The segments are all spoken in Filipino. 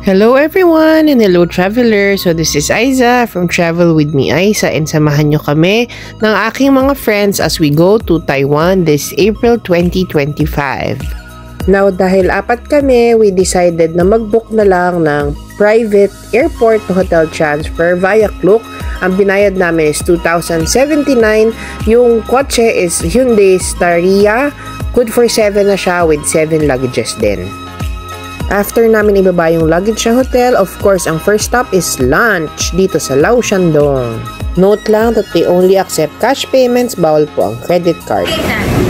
Hello everyone and hello traveler. So this is Aiza from Travel with me Aiza, and samahan nyo kami ng aking mga friends as we go to Taiwan this April 2025. Now dahil apat kami, we decided na mag-book na lang ng private airport to hotel transfer via Klook. Ang binayad namin is 2,079. Yung kotse is Hyundai Staria. Good for 7 na siya with 7 luggages din. After namin ibaba yung luggage sa hotel, of course, ang first stop is lunch dito sa Lao Shandong. Note lang that they only accept cash payments, bawal po ang credit card.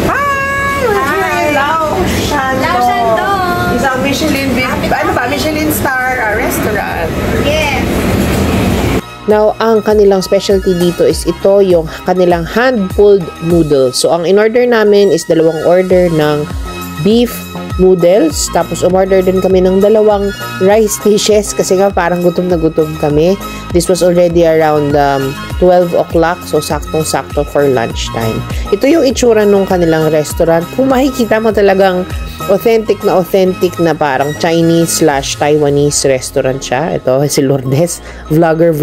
Hi! Lao Shandong! Isang Michelin star restaurant. Yes! Now, ang kanilang specialty dito is ito, yung kanilang hand-pulled noodles. So, ang in-order namin is dalawang order ng beef noodles. Tapos, umorder din kami ng dalawang rice dishes kasi nga parang gutom na gutom kami. This was already around 12 o'clock. So, saktong-sakto for lunchtime. Ito yung itsura nung kanilang restaurant. Kung makikita mo talagang authentic na parang Chinese/Taiwanese restaurant siya. Ito, si Lourdes, vlogger.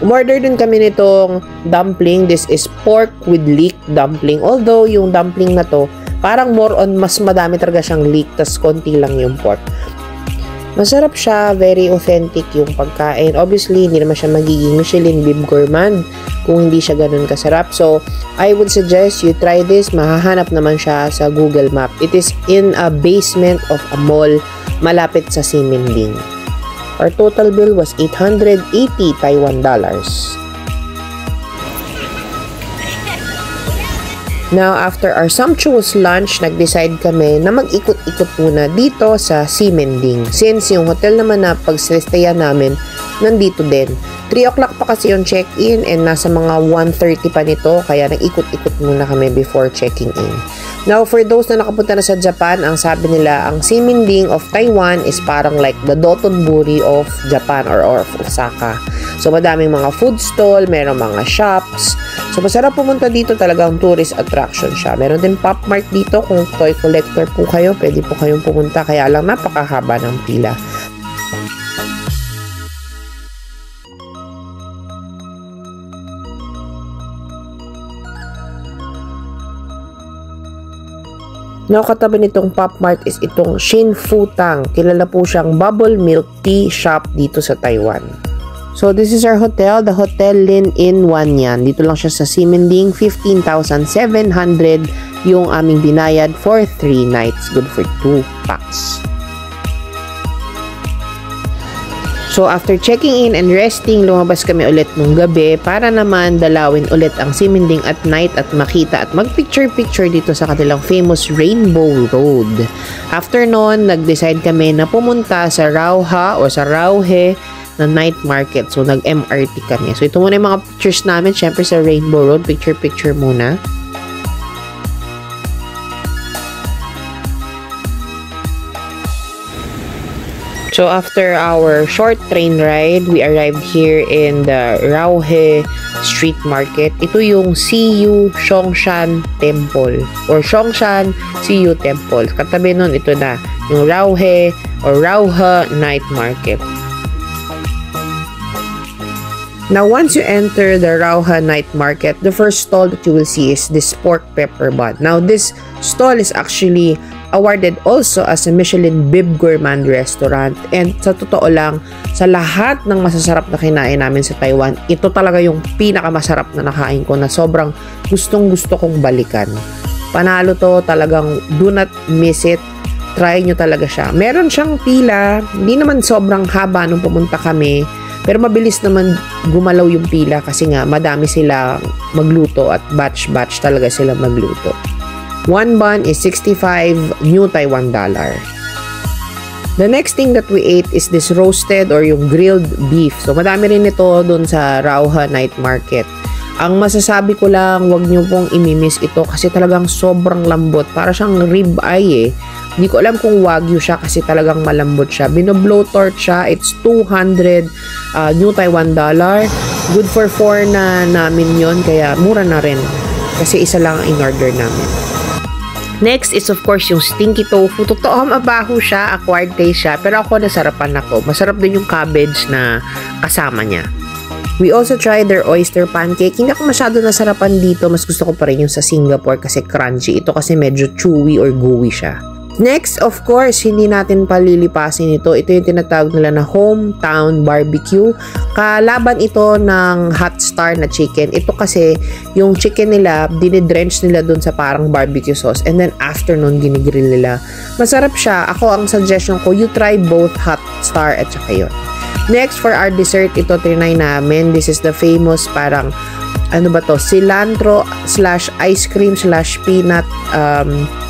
Umorder din kami nitong dumpling. This is pork with leek dumpling. Although, yung dumpling na to, parang more on mas madami talaga siyang leek, tas konti lang yung pork. Masarap siya, very authentic yung pagkain. Obviously, hindi naman siya magiging Michelin Bib Gourmand kung hindi siya ganun kasarap. So, I would suggest you try this. Mahahanap naman siya sa Google Map. It is in a basement of a mall malapit sa Ximending. Our total bill was 880 Taiwan dollars. Now, after our sumptuous lunch, nag-decide kami na mag-ikot-ikot muna dito sa Ximending. Since yung hotel naman na pag-stayan namin, nandito din. 3 o'clock pa kasi yung check-in and nasa mga 1:30 pa nito, kaya nag-ikot-ikot muna kami before checking in. Now, for those na nakapunta na sa Japan, ang sabi nila, ang Ximending of Taiwan is parang like the Dotonbori of Japan or of Osaka. So, madaming mga food stall, merong mga shops. So, masarap pumunta dito, talagang tourist attraction siya. Meron din Pop Mart dito. Kung toy collector po kayo, pwede po kayong pumunta. Kaya lang napakahaba ng pila. Now, katabi nitong Pop Mart is itong Shin Fu Tang. Kilala po siyang bubble milk tea shop dito sa Taiwan. So, this is our hotel. The Hotel Lin In Wanyan. Dito lang siya sa Ximending. 15,700 yung aming binayad for 3 nights. Good for 2 packs. So, after checking in and resting, lumabas kami ulit nung gabi para naman dalawin ulit ang Ximending at night at makita at mag-picture-picture dito sa kanilang famous Rainbow Road. After nun, nag-decide kami na pumunta sa Rauha o sa Rauhe na night market. So, nag-MRT kami. So, ito muna yung mga pictures namin. Syempre sa Rainbow Road, picture-picture muna. So, after our short train ride, we arrived here in the Rauhe Street Market. Ito yung CU Songshan Temple or Songshan CU Temple. Katabi nun, ito na yung Rauhe or Rauha Night Market. Now, once you enter the Rauha Night Market, the first stall that you will see is this pork pepper bun. Now, this stall is actually awarded also as a Michelin Bib Gourmand restaurant. And sa totoo lang, sa lahat ng masasarap na kinain namin sa Taiwan, ito talaga yung pinakamasarap na nakain ko na sobrang gustong-gusto kong balikan. Panalo to, talagang do not miss it. Try nyo talaga siya. Meron siyang pila, hindi naman sobrang haba nung pumunta kami, pero mabilis naman gumalaw yung pila kasi nga madami sila magluto at batch-batch talaga sila magluto. 1 bun is 65 new Taiwan dollar. The next thing that we ate is this roasted or yung grilled beef. So, madami rin ito dun sa Rauha Night Market. Ang masasabi ko lang, wag nyo pong imimiss ito kasi talagang sobrang lambot. Para siyang rib eye eh. Hindi ko alam kung wagyu siya kasi talagang malambot siya. Bino-blowtorch siya. It's 200 new Taiwan dollar. Good for 4 na namin yon, kaya mura na rin. Kasi isa lang ang in-order namin. Next is of course yung stinky tofu. Totoo, mabaho siya, acquired taste siya, pero ako nasarapan ako. Masarap din yung cabbage na kasama niya. We also tried their oyster pancake. Hindi ako masyado nasarapan dito. Mas gusto ko pa rin yung sa Singapore kasi crunchy. Ito kasi medyo chewy or gooey siya. Next, of course, hindi natin palilipasin ito. Ito yung tinatawag nila na hometown barbecue. Kalaban ito ng hot star na chicken. Ito kasi, yung chicken nila, dinidrench nila dun sa parang barbecue sauce. And then, after nun, ginigrill nila. Masarap siya. Ako, ang suggestion ko, you try both hot star at saka yun. Next, for our dessert, ito trinay namin. This is the famous parang, ano ba to? Cilantro / ice cream / peanut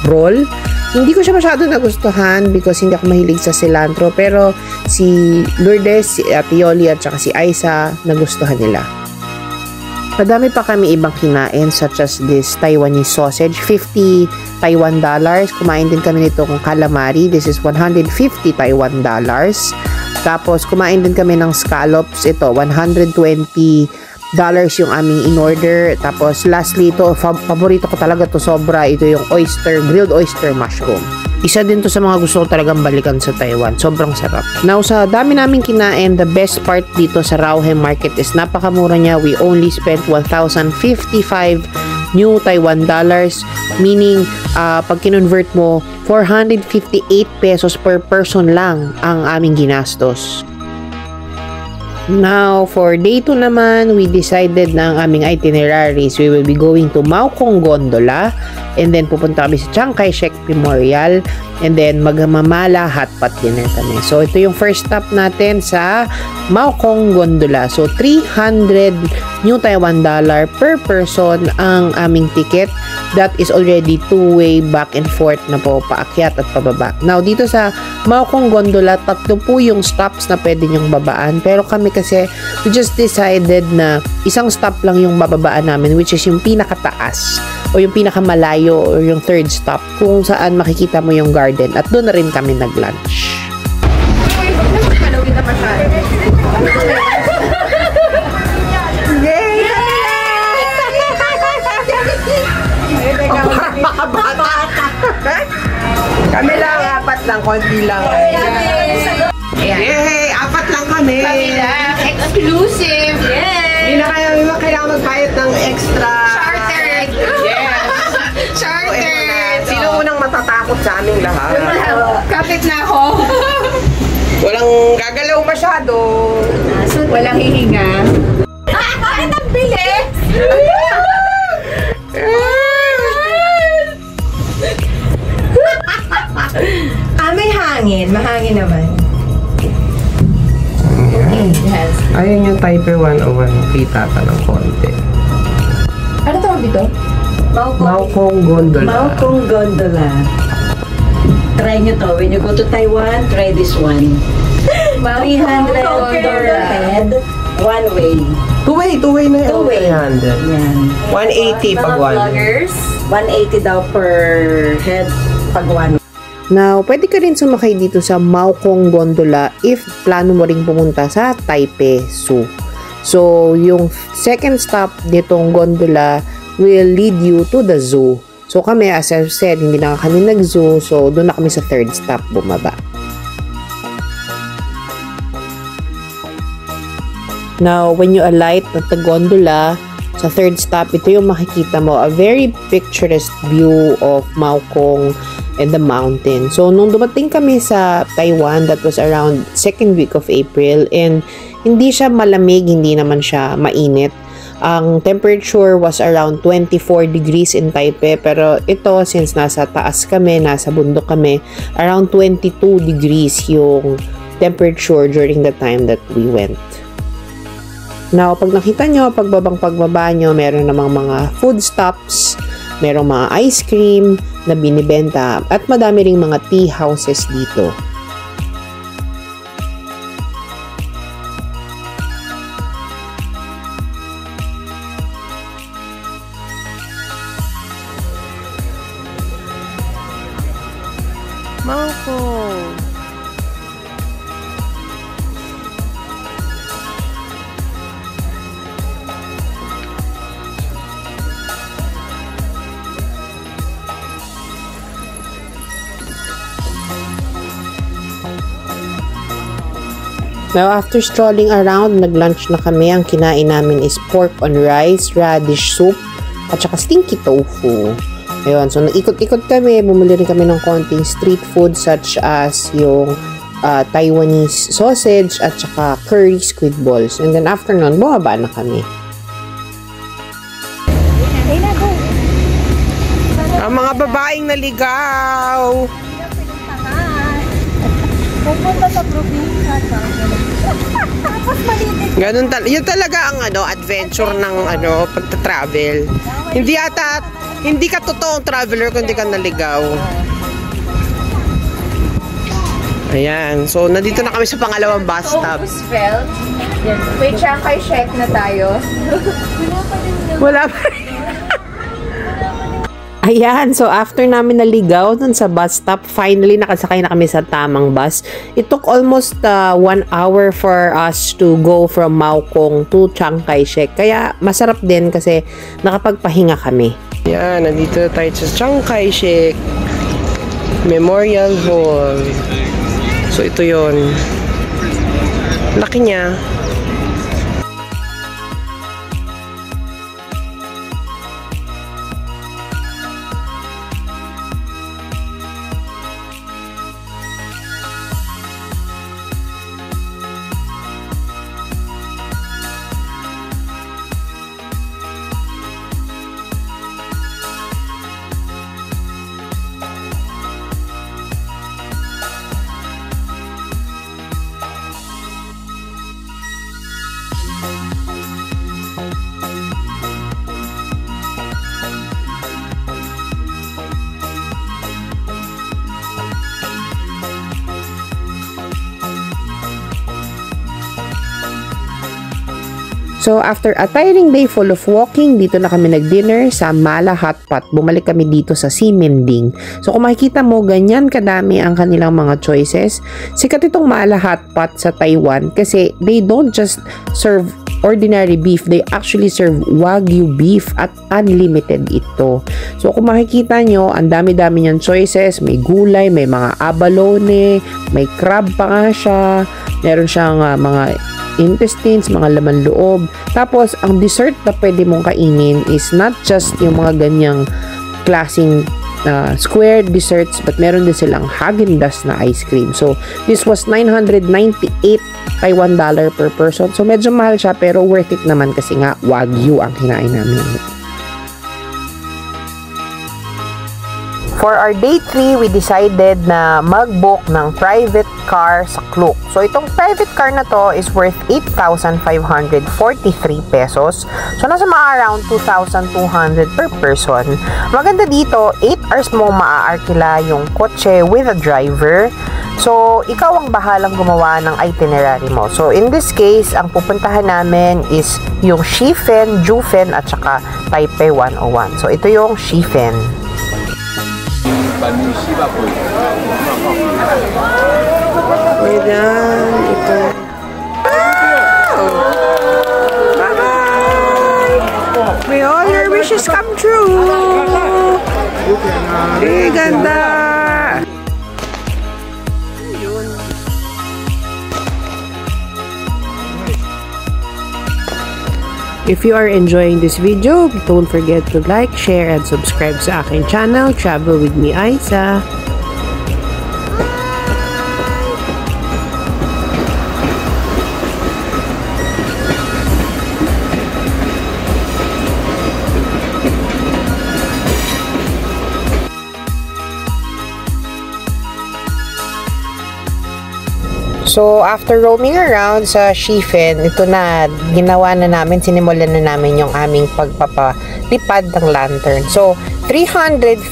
roll. Hindi ko siya masyado nagustuhan because hindi ako mahilig sa cilantro. Pero si Lourdes, si Ate Yoli at saka si Aiza, nagustuhan nila. Madami pa kami ibang kinain such as this Taiwanese sausage, 50 Taiwan dollars. Kumain din kami nito kung calamari. This is 150 Taiwan dollars. Tapos kumain din kami ng scallops. Ito, 120 dollars yung aming in-order. Tapos lastly, ito, paborito ko talaga to sobra. Ito yung grilled oyster mushroom. Isa din to sa mga gusto ko talagang balikan sa Taiwan. Sobrang sarap. Now, sa dami namin kinain, the best part dito sa Rauhem Market is napakamura niya. We only spent 1,055 new Taiwan dollars. Meaning, pag kinonvert mo, 458 pesos per person lang ang aming ginastos. Now, for day 2 naman, we decided na ang aming itineraries. We will be going to Maokong Gondola and then pupunta kami sa Chiang Kai-shek Memorial and then magmamala hot pot dinner kami. So, ito yung first stop natin sa Maokong Gondola. So, 300 new Taiwan dollar per person ang aming ticket. That is already two-way back and forth na po, paakyat at pababa. Now, dito sa Maokong Gondola, 3 po yung stops na pwede nyong babaan. Pero kami kasi, we just decided na isang stop lang yung bababaan namin, which is yung pinakataas o yung pinakamalayo or yung 3rd stop kung saan makikita mo yung garden. At doon na rin kami nag-lunch. Kami lang, 4 lang, konti lang. Yay! 4 lang kami. Kami lang, exclusive. Yes! Hindi na kailangan magbayad ng extra. Chartered. Yes! Chartered. Sino unang matatakot sa aming lahat? Kapit na ako. Walang gagalaw masyado. Walang hihinga. Bakit ang bilis? May hangin. Mahangin naman. Yes. Ayun yung Taipei 101. Kita ka ng konti. Ano tawag dito? Maokong Gondola. Maokong Gondola. Try nyo to. When you go to Taiwan, try this one. 300 per head, one way. Two-way na yun. Two-way. 300. Yan. 180 pag one. 180 daw per head pag one. Now, pwede ka rin sumakay dito sa Maokong Gondola if plano mo rin pumunta sa Taipei Zoo. So, yung second stop nitong gondola will lead you to the zoo. So, kami, as I said, hindi na kami nag-zoo. So, doon na kami sa 3rd stop bumaba. Now, when you alight at the gondola, sa 3rd stop, ito yung makikita mo, a very picturesque view of Maokong and the mountain. So, nung dumating kami sa Taiwan, that was around 2nd week of April, and hindi siya malamig, hindi naman siya mainit. Ang temperature was around 24 degrees in Taipei, pero ito, since nasa taas kami, nasa bundok kami, around 22 degrees yung temperature during the time that we went. Now, pag nakita nyo, pagbaba nyo, meron namang mga food stops, merong mga ice cream na binibenta, at madami ring mga tea houses dito. Maokong! Now, after strolling around, nag-lunch na kami. Ang kinain namin is pork on rice, radish soup, at saka stinky tofu. Ayun, so naikot-ikot kami. Bumili rin kami ng konting street food such as yung Taiwanese sausage at saka curry squid balls. And then after nun, bumaba na kami. Ang mga babaeng naligaw! Pupunta sa probinsya. Tapos maliit. Ganun yun talaga ang adventure ng pagta-travel. Hindi ka totoong traveler kung hindi ka naligaw. Ayan. So, nandito na kami sa pangalawang bus stop. Felt. Wait, Chiangkai Shek na tayo. Wala pa rin. Ayan, so after namin naligaw dun sa bus stop, finally nakasakay na kami sa tamang bus. It took almost 1 hour for us to go from Maokong to Chiang Kai-shek. Kaya masarap din kasi nakapagpahinga kami. Ayan, nandito tayo sa Chiang Kai-shek Memorial Hall. So ito yon. Laki niya. So, after a tiring day full of walking, dito na kami nag-dinner sa Mala Hot Pot. Bumalik kami dito sa Ximending. So, kung makikita mo, ganyan kadami ang kanilang mga choices. Sikat itong Mala Hot Pot sa Taiwan kasi they don't just serve ordinary beef. They actually serve Wagyu beef at unlimited ito. So, kung makikita nyo, ang dami-dami niyang choices. May gulay, may mga abalone, may crab pa nga siya. Meron siyang mga intestines, mga laman loob. Tapos, ang dessert na pwede mong kainin is not just yung mga ganyang klaseng square desserts, but meron din silang Häagen-Dazs na ice cream. So, this was 998 Taiwan dollar per person. So, medyo mahal siya, pero worth it naman kasi nga Wagyu ang kinain namin. For our day 3, we decided na mag-book ng private car sa Klook. So, itong private car na to is worth 8,543 pesos. So, nasa mga around 2,200 per person. Maganda dito, 8 hours mo maaarkila yung kotse with a driver. So, ikaw ang bahalang gumawa ng itinerary mo. So, in this case, ang pupuntahan namin is yung Shifen, Jufen, at saka Taipei 101. So, ito yung Shifen. Ayan, ito. Bye-bye! May all your wishes come true! Ganda! If you are enjoying this video, don't forget to like, share, and subscribe sa aking channel, Travel with me, Aiza. So, after roaming around sa Shifen, ito na, ginawa na namin, sinimulan na namin yung aming pagpapalipad ng lantern. So, 350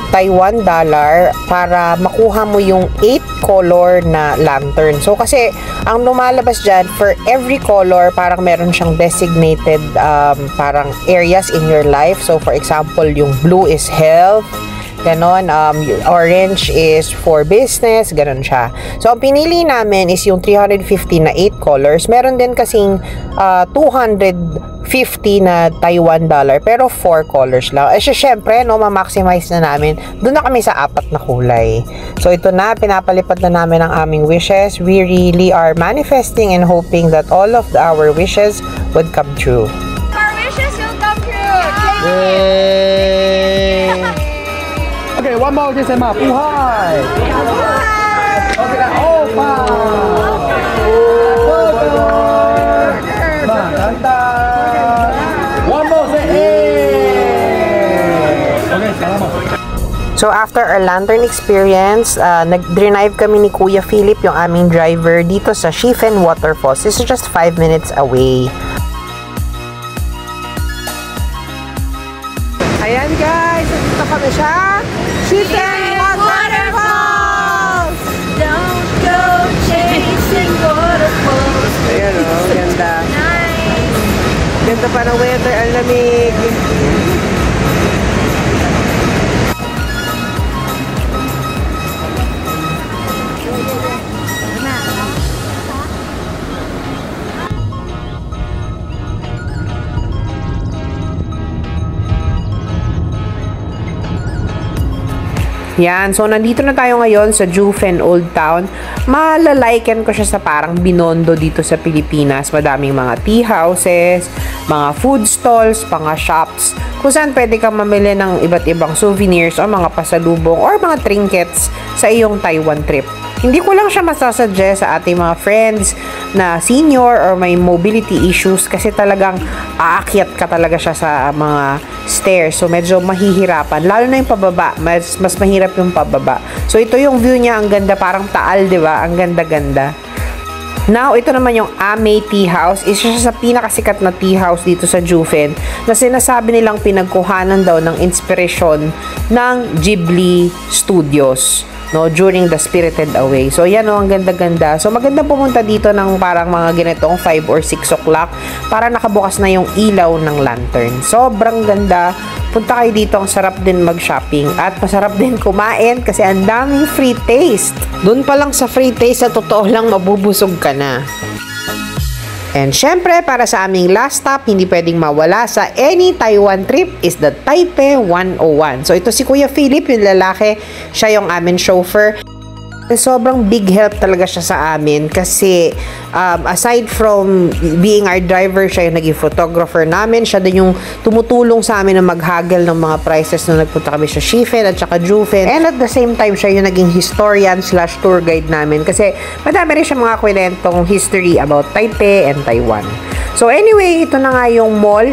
Taiwan dollar para makuha mo yung 8 color na lantern. So, kasi, ang lumalabas dyan, for every color, parang meron siyang designated parang areas in your life. So, for example, yung blue is health, Ganon. Orange is for business. Ganon siya. So, ang pinili namin is yung 350 na 8 colors. Meron din kasing 250 na Taiwan dollar. Pero 4 colors lang. Eh, syempre, no, ma-maximize na namin. Doon na kami sa 4 na kulay. So, ito na. Pinapalipad na namin ang aming wishes. We really are manifesting and hoping that all of our wishes would come true. Our wishes will come true! Yay! Okay, one more just Emma. Puhai! Okay, now opa! One more, say hey! Okay, salamat. So, after our lantern experience, nag-drive kami ni Kuya Philip, yung aming driver, dito sa Shifen Waterfalls. This is just 5 minutes away. Ayan guys, nandito kami sa Shifen Waterfalls! Don't go chasing waterfalls. Ayan o, ganda. Nice. Ganda pa ng weather, ang lamig. Yan. So, nandito na tayo ngayon sa Jufen Old Town. Malalaiken ko siya sa parang Binondo dito sa Pilipinas. Madaming mga tea houses, mga food stalls, mga shops, kung saan pwede kang mamili ng iba't ibang souvenirs o mga pasalubong or mga trinkets sa iyong Taiwan trip. Hindi ko lang siya masasuggest sa ating mga friends na senior or may mobility issues kasi talagang aakyat ka talaga siya sa mga stairs. So, medyo mahihirapan. Lalo na yung pababa. Mas mahirap yung pababa. So, ito yung view niya. Ang ganda. Parang Taal, di ba? Ang ganda-ganda. Now, ito naman yung Amei Tea House. Isa siya sa pinakasikat na tea house dito sa Jufen na sinasabi nilang pinagkuhanan daw ng inspirasyon ng Ghibli Studios, no, during the Spirited Away. So, yan o, ang ganda-ganda. So, maganda pumunta dito ng parang mga ganitong 5 or 6 o'clock para nakabukas na yung ilaw ng lantern. Sobrang ganda. Punta kayo dito, ang sarap din mag-shopping at masarap din kumain kasi ang daming free taste. Doon pa lang sa free taste, sa totoo lang mabubusog ka na. And syempre, para sa aming last stop, hindi pwedeng mawala sa any Taiwan trip is the Taipei 101. So, ito si Kuya Philip, yung lalaki. Siya yung aming chauffeur. Sobrang big help talaga siya sa amin kasi aside from being our driver, siya yung naging photographer namin. Siya din yung tumutulong sa amin na maghagel ng mga prices nung nagpunta kami sa Shifen at saka Jufen. And at the same time, siya yung naging historian / tour guide namin kasi madami rin siya mga kwentong history about Taipei and Taiwan. So anyway, ito na nga yung mall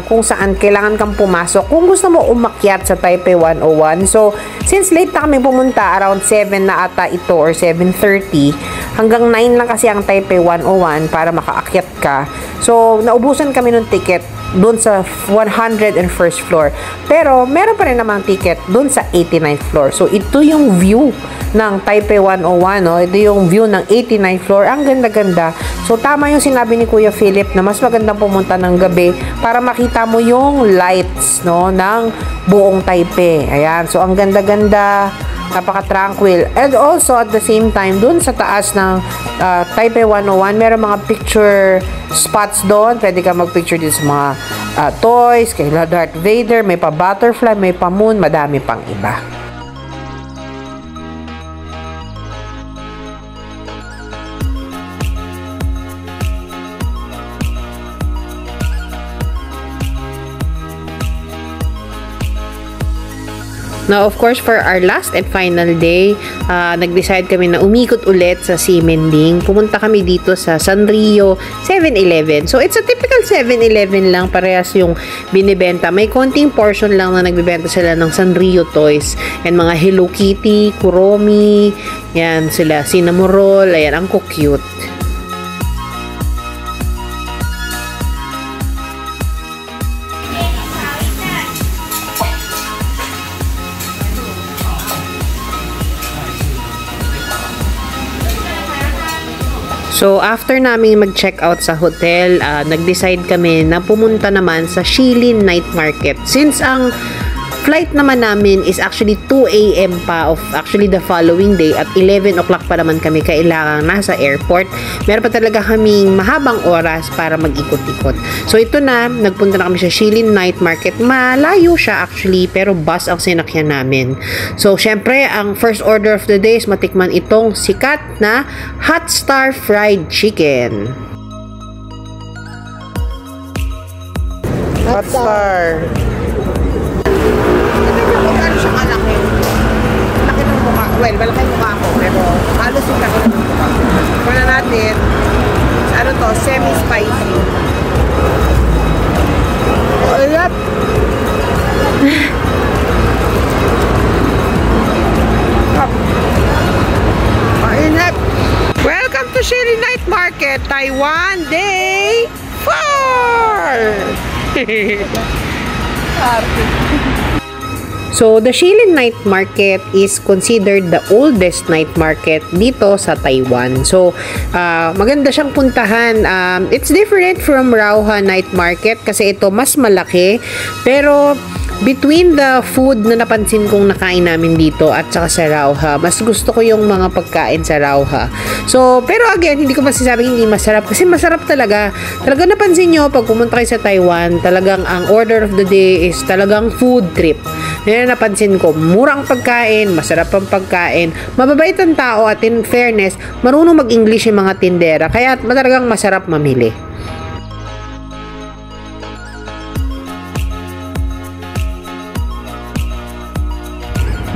kung saan kailangan kang pumasok kung gusto mo umakyat sa Taipei 101. So, since late na kami pumunta, around 7 na ata ito or 7:30, hanggang 9 lang kasi ang Taipei 101 para makaakyat ka. So, naubusan kami ng ticket doon sa 101st floor. Pero, meron pa rin namang ticket doon sa 89th floor. So, ito yung view ng Taipei 101, no? Ito yung view ng 89th floor. Ang ganda-ganda. So, tama yung sinabi ni Kuya Philip na mas magandang pumunta ng gabi para makita mo yung lights, no, ng buong Taipei. Ayan. So, ang ganda-ganda. Napaka-tranquil. And also, at the same time, dun sa taas ng Taipei 101, meron mga picture spots doon. Pwede ka mag-picture din sa mga toys, kay Darth Vader, may pa-butterfly, may pa-moon, madami pang iba. Now, of course, for our last and final day, nag-decide kami na umikot ulit sa Ximending. Pumunta kami dito sa Sanrio 7-Eleven. So, it's a typical 7-Eleven lang. Parehas yung binibenta. May konting portion lang na nagbibenta sila ng Sanrio toys. And mga Hello Kitty, Kuromi, yan sila, Cinnamoroll, ayan, ang cute. So, after namin mag-check out sa hotel, nag-decide kami na pumunta naman sa Shilin Night Market. Since ang flight naman namin is actually 2 a.m. pa of actually the following day at 11 o'clock pa naman kami kailangan nasa airport. Meron pa talaga kaming mahabang oras para mag-ikot-ikot. So ito na, nagpunta na kami sa Shilin Night Market. Malayo siya actually, pero bus ang sinakyan namin. So syempre, ang first order of the day is matikman itong sikat na Hot Star Fried Chicken. Hot Star. Ano siya kalaki? Laki ng mukha. Well, malaki yung mukha ko, pero halos yung laki ng mukha. Kaya natin, ano to, semi-spicy. Alat! Mainit! Welcome to Shilin Night Market, Taiwan Day 4! So, the Shilin Night Market is considered the oldest night market dito sa Taiwan. So, maganda siyang puntahan. It's different from Rauha Night Market kasi ito mas malaki. Pero, between the food na napansin kong nakain namin dito at saka sa Rauha, mas gusto ko yung mga pagkain sa Rauha. So, pero again, hindi ko masasabing hindi masarap kasi masarap talaga. Talaga napansin nyo, pag pumunta kayo sa Taiwan, talagang ang order of the day is talagang food trip. Yan napansin ko, murang pagkain, masarap ang pagkain, mababait ang tao at in fairness, marunong mag-English yung mga tindera, kaya talagang masarap mamili.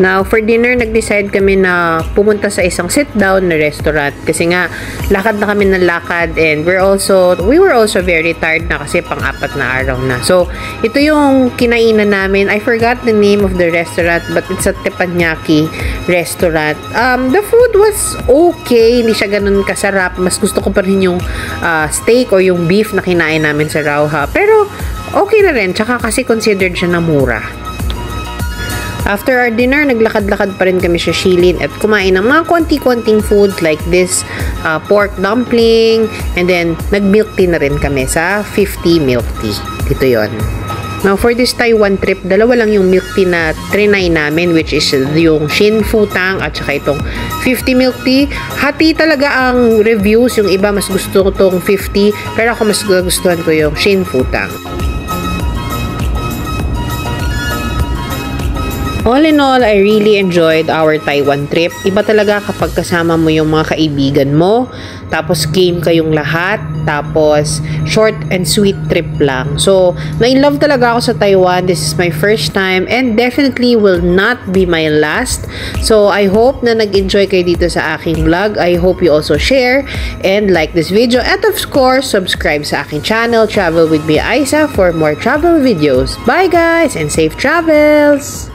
Now, for dinner, nag-decide kami na pumunta sa isang sit-down na restaurant kasi nga, lakad na kami ng lakad and we were also very tired na kasi pang-apat na araw na. So, ito yung kinainan namin. I forgot the name of the restaurant but it's a teppanyaki restaurant. The food was okay. Hindi siya ganun kasarap. Mas gusto ko pa rin yung steak o yung beef na kinain namin sa Rauha. Pero, okay na rin. Tsaka kasi considered siya na mura. After our dinner, naglakad-lakad pa rin kami sa Shilin at kumain ng mga konti-konting food like this pork dumpling and then nag-milk tea na rin kami sa 50 milk tea. Dito yon. Now, for this Taiwan trip, dalawa lang yung milk tea na trinay namin which is yung Shin Fu Tang at saka itong 50 milk tea. Hati talaga ang reviews. Yung iba mas gusto ko itong 50 pero ako mas gustuhan ko yung Shin Fu Tang. All in all, I really enjoyed our Taiwan trip. Iba talaga kapag kasama mo yung mga kaibigan mo, tapos game kayong lahat, tapos short and sweet trip lang. So, na-in-love talaga ako sa Taiwan. This is my first time and definitely will not be my last. So, I hope na nag-enjoy kayo dito sa aking vlog. I hope you also share and like this video. And of course, subscribe sa aking channel, Travel with me, Aisa, for more travel videos. Bye guys and safe travels!